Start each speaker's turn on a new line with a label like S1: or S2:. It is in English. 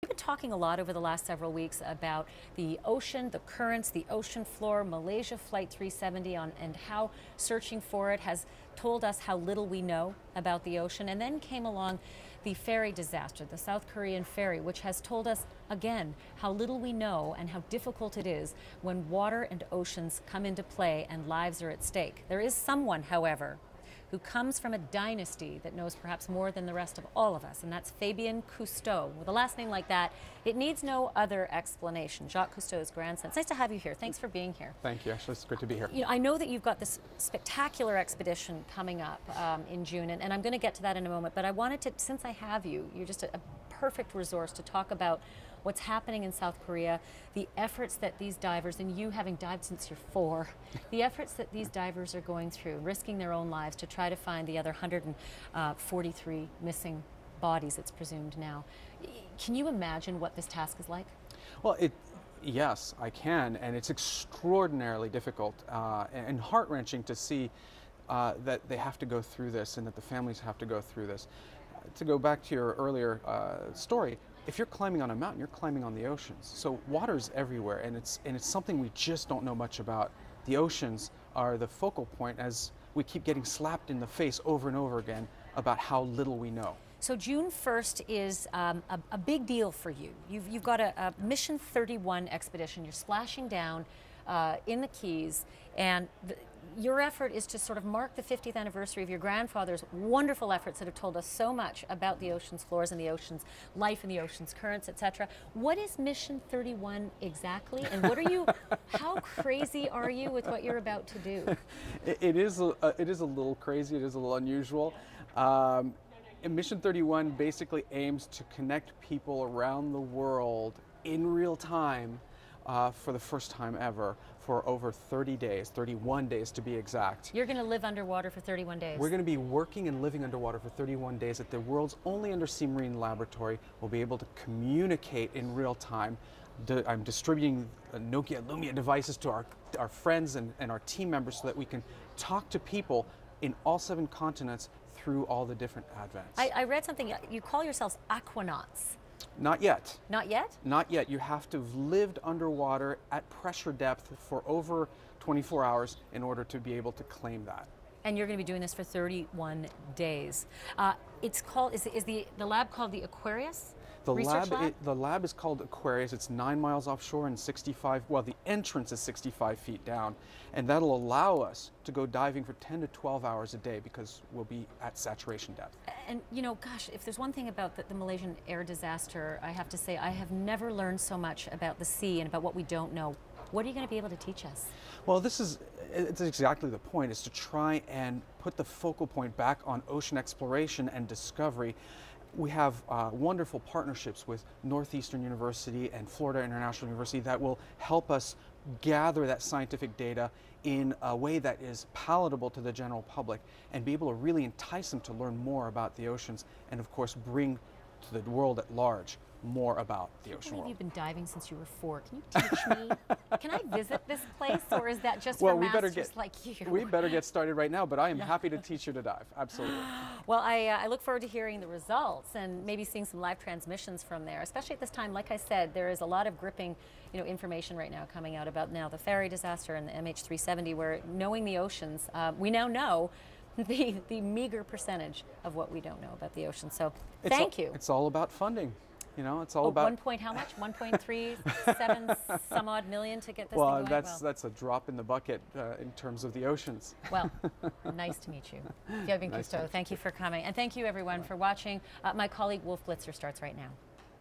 S1: We've been talking a lot over the last several weeks about the ocean, the currents, the ocean floor, Malaysia Flight 370 and how searching for it has told us how little we know about the ocean. And then came along the ferry disaster, the South Korean ferry, which has told us again how little we know and how difficult it is when water and oceans come into play and lives are at stake. There is someone, however, who comes from a dynasty that knows perhaps more than the rest of all of us, and that's Fabien Cousteau. With a last name like that, it needs no other explanation. Jacques Cousteau's grandson. It's nice to have you here. Thanks for being here.
S2: Thank you. Actually, it's great to be here.
S1: You know, I know that you've got this spectacular expedition coming up in June, and I'm going to get to that in a moment, but I wanted to, since I have you, you're just a perfect resource to talk about what's happening in South Korea, the efforts that these divers, and you having dived since you're 4, the efforts that these divers are going through, risking their own lives to try to find the other 143 missing bodies, it's presumed now. Can you imagine what this task is like?
S2: Well, yes, I can, and it's extraordinarily difficult and heart-wrenching to see that they have to go through this and that the families have to go through this. To go back to your earlier story, if you're climbing on a mountain, you're climbing on the oceans. So water's everywhere, and it's something we just don't know much about. The oceans are the focal point as we keep getting slapped in the face over and over again about how little we know.
S1: So June 1st is a big deal for you. You've got a Mission 31 expedition. You're splashing down in the Keys, and your effort is to sort of mark the 50th anniversary of your grandfather's wonderful efforts that have told us so much about the ocean's floors and the ocean's life and the ocean's currents, etc. What is Mission 31 exactly, and what are you, how crazy are you with what you're about to do?
S2: It is a little crazy, it is a little unusual. Mission 31 basically aims to connect people around the world in real time for the first time ever for over 30 days, 31 days to be exact.
S1: You're going to live underwater for 31 days.
S2: We're going to be working and living underwater for 31 days at the world's only undersea marine laboratory. We'll be able to communicate in real time. I'm distributing Nokia Lumia devices to our friends and our team members so that we can talk to people in all 7 continents through all the different advents.
S1: I read something, you call yourselves aquanauts.
S2: Not yet.
S1: Not yet?
S2: Not yet. You have to have lived underwater at pressure depth for over 24 hours in order to be able to claim that.
S1: And you're going to be doing this for 31 days. It's called, is the lab called the Aquarius?
S2: The lab is called Aquarius. It's 9 miles offshore and 65, well, the entrance is 65 feet down. And that'll allow us to go diving for 10 to 12 hours a day because we'll be at saturation depth.
S1: And you know, gosh, if there's one thing about the Malaysian air disaster, I have to say I have never learned so much about the sea and about what we don't know. What are you going to be able to teach us?
S2: Well, it's exactly the point, is to try and put the focal point back on ocean exploration and discovery. We have wonderful partnerships with Northeastern University and Florida International University that will help us gather that scientific data in a way that is palatable to the general public and be able to really entice them to learn more about the oceans and, of course, bring to the world at large more about the ocean world.
S1: You've been diving since you were 4. Can you teach me? Can I visit this place, or is that just for masters like you?
S2: We better get started right now, but I am happy to teach you to dive. Absolutely.
S1: Well, I look forward to hearing the results and maybe seeing some live transmissions from there, especially at this time. Like I said, there is a lot of gripping, information right now coming out about now the ferry disaster and the MH370, where knowing the oceans, we now know the meager percentage of what we don't know about the ocean. So thank you.
S2: It's all about funding. It's all about
S1: 1 point how much? 1.37 some odd million to get this thing going?
S2: That's a drop in the bucket in terms of the oceans.
S1: Well, nice to meet you. Fabien Cousteau, thank you for coming. And thank you everyone for watching. My colleague Wolf Blitzer starts right now.